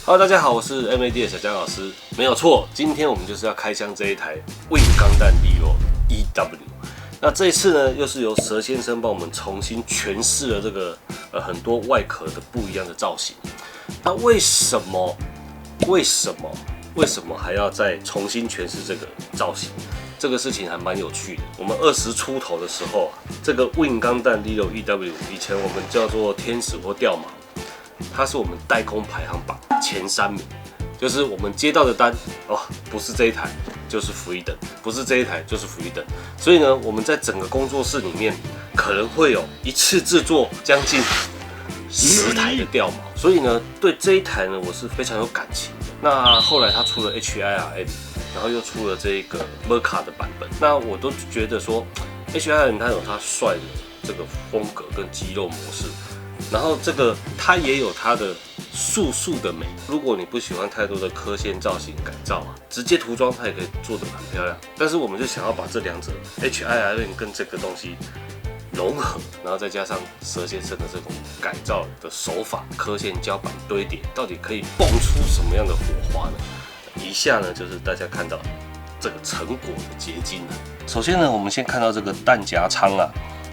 Hello， 大家好，我是 MAD 的小江老师。没有错，今天我们就是要开箱这一台 Win 钢弹 Lilo EW。那这一次呢，又是由蛇先生帮我们重新诠释了这个很多外壳的不一样的造型。那为什么还要再重新诠释这个造型？这个事情还蛮有趣的。我们20出头的时候这个 Win 钢弹 Lilo EW 以前我们叫做天使或吊毛。它是我们代工排行榜前3名，就是我们接到的单不是这一台就是福一等，不是这一台就是福一等。所以呢，我们在整个工作室里面可能会有一次制作将近10台的吊毛，所以呢，对这一台呢，我是非常有感情的。那后来它出了 HIRM， 然后又出了这个 Merca 的版本，那我都觉得说 HIRM 它有它帅的这个风格跟肌肉模式。然后这个它也有它的素的美，如果你不喜欢太多的刻线造型改造直接涂装它也可以做得很漂亮。但是我们就想要把这两者 HIRM 跟这个东西融合，然后再加上蛇先生的这种改造的手法，刻线胶板堆叠，到底可以蹦出什么样的火花呢？以下呢就是大家看到这个成果的结晶了。首先呢，我们先看到这个弹夹仓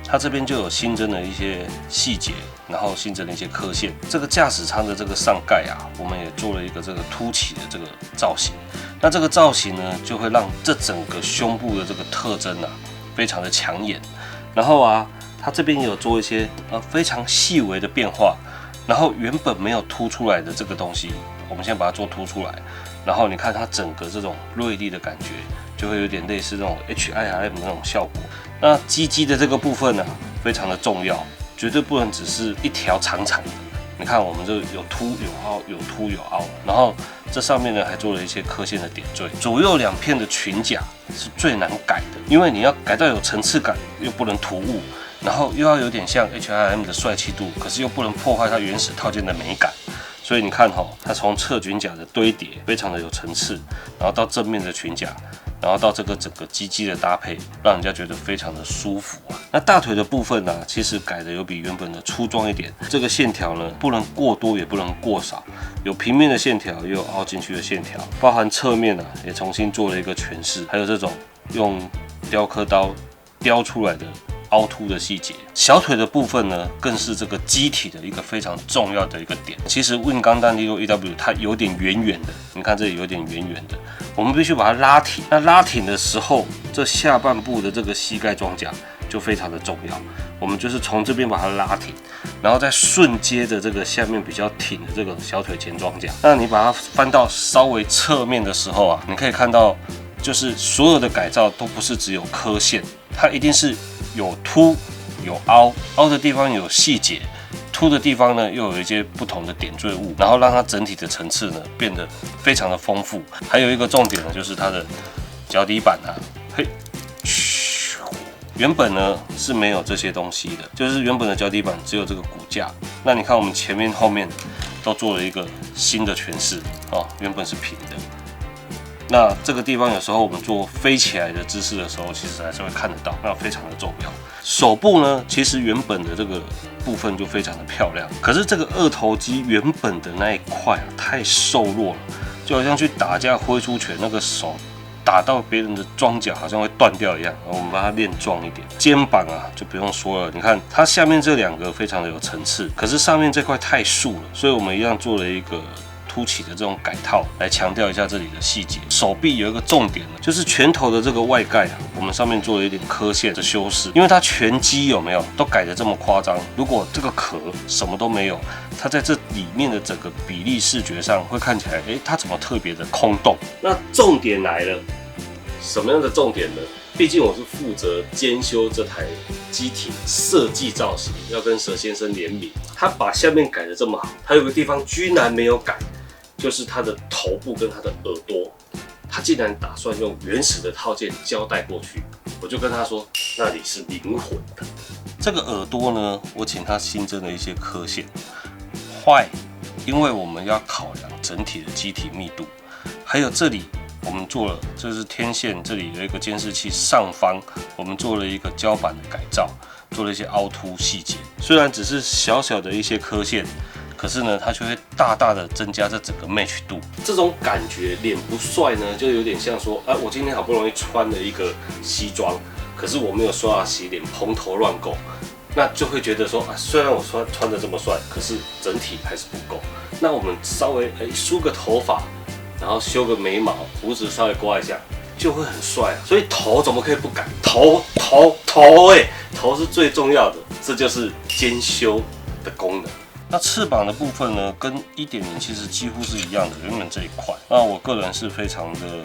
它这边就有新增的一些细节，然后新增的一些刻线。这个驾驶舱的这个上盖我们也做了一个这个凸起的这个造型。那这个造型呢，就会让这整个胸部的这个特征非常的抢眼。然后它这边也有做一些非常细微的变化。然后原本没有凸出来的这个东西，我们先把它做凸出来。然后你看它整个这种锐利的感觉，就会有点类似那种 HIRM 的那种效果。那鸡鸡的这个部分非常的重要，绝对不能只是一条长长的。你看我们这有凸有凹，有凸有凹，然后这上面呢还做了一些刻线的点缀。左右2片的裙甲是最难改的，因为你要改到有层次感，又不能突兀，然后又要有点像 HIRM 的帅气度，可是又不能破坏它原始套件的美感。所以你看它从侧裙甲的堆叠非常的有层次，然后到正面的裙甲，然后到这个整个鸡鸡的搭配，让人家觉得非常的舒服那大腿的部分其实改的有比原本的粗壮一点。这个线条呢，不能过多也不能过少，有平面的线条，也有凹进去的线条，包含侧面也重新做了一个诠释，还有这种用雕刻刀雕出来的凹凸的细节。小腿的部分呢，更是这个机体的一个非常重要的一个点。其实 Win 钢弹 Lilo EW 它有点圆圆的，你看这里有点圆圆的，我们必须把它拉挺。那拉挺的时候，这下半部的这个膝盖装甲就非常的重要。我们就是从这边把它拉挺，然后再顺接着这个下面比较挺的这个小腿前装甲。那你把它翻到稍微侧面的时候你可以看到，就是所有的改造都不是只有刻线，它一定是有凸有凹，凹的地方有细节，凸的地方呢又有一些不同的点缀物，然后让它整体的层次呢变得非常的丰富。还有一个重点呢，就是它的脚底板原本呢是没有这些东西的，就是原本的脚底板只有这个骨架。那你看我们前面后面都做了一个新的诠释原本是平的。那这个地方有时候我们做飞起来的姿势的时候，其实还是会看得到，那非常的重要。手部呢，其实原本的这个部分就非常的漂亮，可是这个二头肌原本的那一块太瘦弱了，就好像去打架挥出拳，那个手打到别人的庄脚好像会断掉一样。我们把它练壮一点。肩膀就不用说了，你看它下面这2个非常的有层次，可是上面这块太竖了，所以我们一样做了一个凸起的这种改套，来强调一下这里的细节。手臂有一个重点就是拳头的这个外盖我们上面做了一点刻线的修饰，因为它拳肌有没有都改得这么夸张，如果这个壳什么都没有，它在这里面的整个比例视觉上会看起来，它怎么特别的空洞？那重点来了，什么样的重点呢？毕竟我是负责监修这台机体设计造型，要跟蛇先生联名，他把下面改得这么好，他有个地方居然没有改，就是他的头部跟他的耳朵，他竟然打算用原始的套件胶带过去。我就跟他说，那里是灵魂的。这个耳朵呢，我请他新增了一些刻线，因为我们要考量整体的机体密度，还有这里我们做了，这是天线，这里有一个监视器，上方我们做了一个胶板的改造，做了一些凹凸细节。虽然只是小小的一些刻线，可可是呢，它却会大大的增加这整个 match 度。这种感觉，脸不帅呢，就有点像说，我今天好不容易穿了一个西装，可是我没有刷牙洗脸，蓬头乱够，那就会觉得说，虽然我穿的这么帅，可是整体还是不够。那我们稍微梳个头发，然后修个眉毛，胡子稍微刮一下，就会很帅啊。所以头怎么可以不改？头是最重要的，这就是兼修的功能。那翅膀的部分呢，跟 1.0 其实几乎是一样的，原本这一块。那我个人是非常的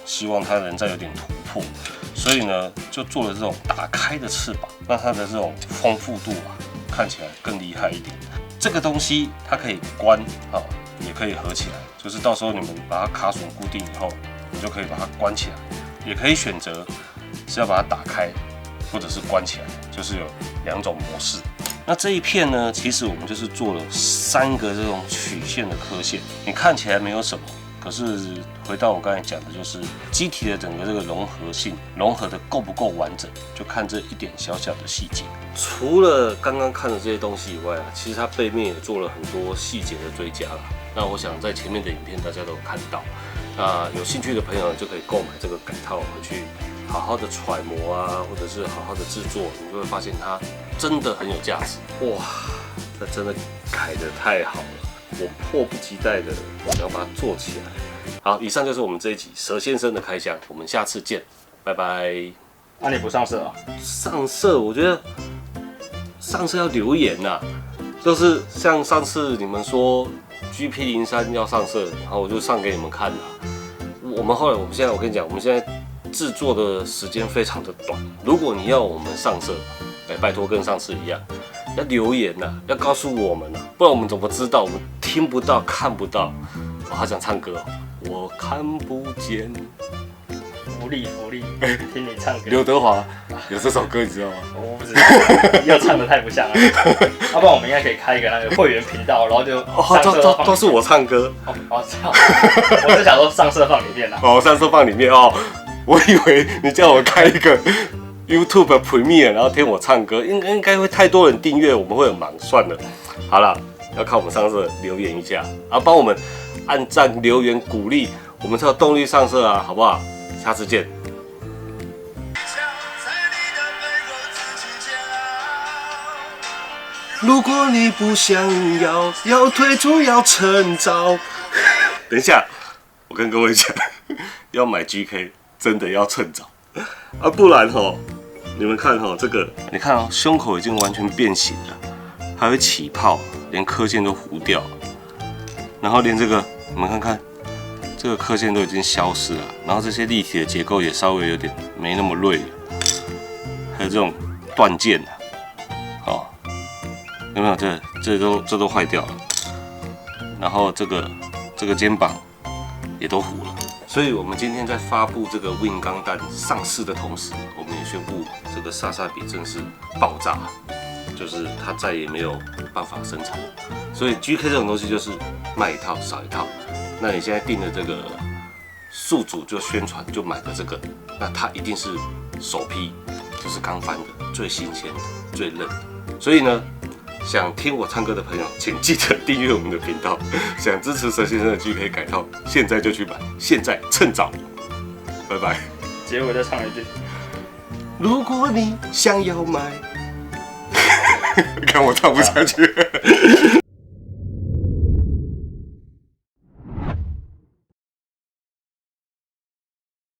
希望它能再有点突破，所以呢，就做了这种打开的翅膀，让它的这种丰富度看起来更厉害一点。这个东西它可以关也可以合起来，就是到时候你们把它卡榫固定以后，你就可以把它关起来，也可以选择是要把它打开，或者是关起来，就是有2种模式。那这一片呢，其实我们就是做了3个这种曲线的刻线，你看起来没有什么，可是回到我刚才讲的，就是机体的整个这个融合性，融合的够不够完整，就看这一点小小的细节。除了刚刚看的这些东西以外其实它背面也做了很多细节的追加啦。那我想在前面的影片大家都有看到，那有兴趣的朋友就可以购买这个改套回去，好好的揣摩或者是好好的制作，你就会发现它真的很有价值。哇，这真的改得太好了，我迫不及待的想要把它做起来。好，以上就是我们这一集佘先生的开箱，我们下次见，拜拜。那你不上色啊？上色，我觉得上色要留言就是像上次你们说 GP03 要上色，然后我就上给你们看我们现在我跟你讲，我们现在制作的时间非常的短。如果你要我们上色，拜托跟上次一样，要留言要告诉我们不然我们怎么知道？我们听不到，看不到。我好想唱歌我看不见。福利，听你唱歌。刘德华有这首歌，你知道吗？我不知道，又唱得太不像了。要不然我们应该可以开一个那个会员频道，然后就上色放都是我唱歌。这样。我是想说上色放里面上色放里面我以为你叫我开一个 YouTube Premiere， 然后听我唱歌，应该会太多人订阅，我们会很忙。算了，好了，要靠我们上色留言一下，帮我们按赞留言鼓励，我们才有动力上色好不好？下次见。如果你不想要退出，要趁早。等一下，我跟各位讲，要买 GK 真的要趁早不然你们看这个，你看胸口已经完全变形了，还会起泡，连刻线都糊掉，然后连这个你们看看。这个刻线都已经消失了，然后这些立体的结构也稍微有点没那么锐了，还有这种断件有没有？这都坏掉了，然后这个肩膀也都糊了。所以我们今天在发布这个 Win 钢弹上市的同时，我们也宣布这个萨萨比正式爆炸，就是它再也没有办法生产。所以 GK 这种东西就是卖一套少一套。那你现在订的这个宿主就宣传就买的这个，那它一定是首批，就是刚翻的，最新鲜的，最嫩的。所以呢，想听我唱歌的朋友，请记得订阅我们的频道。想支持佘先生的 GK 改套，现在就去买，现在趁早。拜拜。结尾再唱一句。如果你想要买，看我唱不下去。